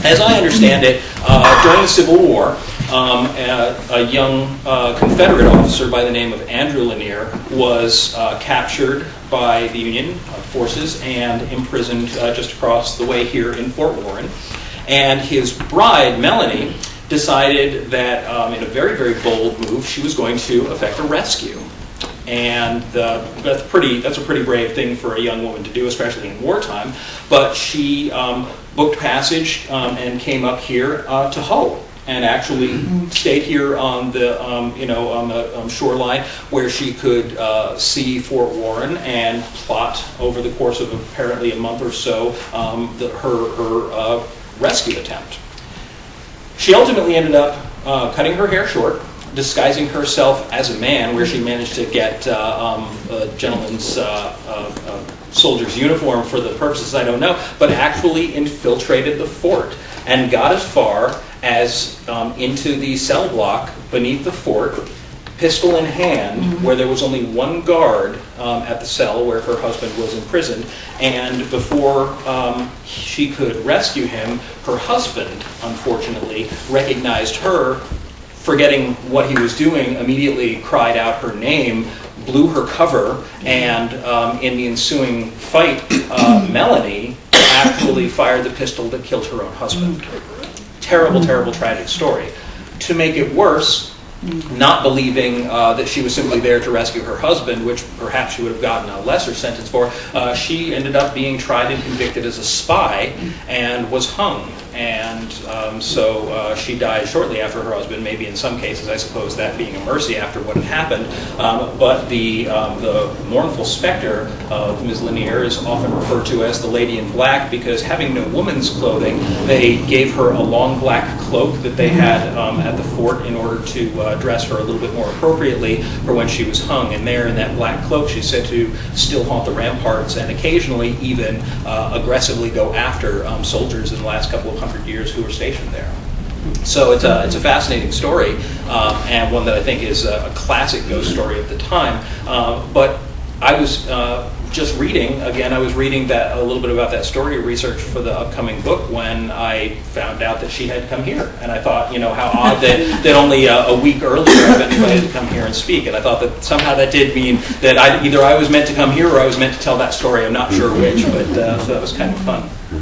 As I understand it, during the Civil War, a young Confederate officer by the name of Andrew Lanier was captured by the Union forces and imprisoned just across the way here in Fort Warren. And his bride, Melanie, decided that in a very, very bold move, she was going to effect a rescue. And that's a pretty brave thing for a young woman to do, especially in wartime. But she booked passage and came up here to Hull, and actually stayed here on the on the shoreline where she could see Fort Warren and plot over the course of apparently a month or so her rescue attempt. She ultimately ended up cutting her hair short, disguising herself as a man, where she managed to get a gentleman's soldier's uniform for the purposes I don't know, but actually infiltrated the fort and got as far as into the cell block beneath the fort, pistol in hand, where there was only one guard at the cell where her husband was imprisoned. And before she could rescue him, her husband, unfortunately, recognized her, forgetting what he was doing, immediately cried out her name, blew her cover, and in the ensuing fight, Melanie actually fired the pistol that killed her own husband. Terrible, terrible, tragic story. To make it worse, not believing that she was simply there to rescue her husband, which perhaps she would have gotten a lesser sentence for, she ended up being tried and convicted as a spy and was hung. And so she died shortly after her husband, maybe in some cases, I suppose, that being a mercy after what had happened. But the mournful specter of Ms. Lanier is often referred to as the Lady in Black, because having no woman's clothing, they gave her a long black cloak that they had at the fort in order to dress her a little bit more appropriately for when she was hung. And there in that black cloak, she's said to still haunt the ramparts and occasionally even aggressively go after soldiers in the last couple of hundred years who were stationed there. So it's a fascinating story, and one that I think is a classic ghost story of the time. But I was just reading, again, I was reading that a little bit about that story research for the upcoming book when I found out that she had come here. And I thought, how odd that only a week earlier I've been invited to come here and speak. And I thought that somehow that did mean that either I was meant to come here or I was meant to tell that story. I'm not sure which, but so that was kind of fun.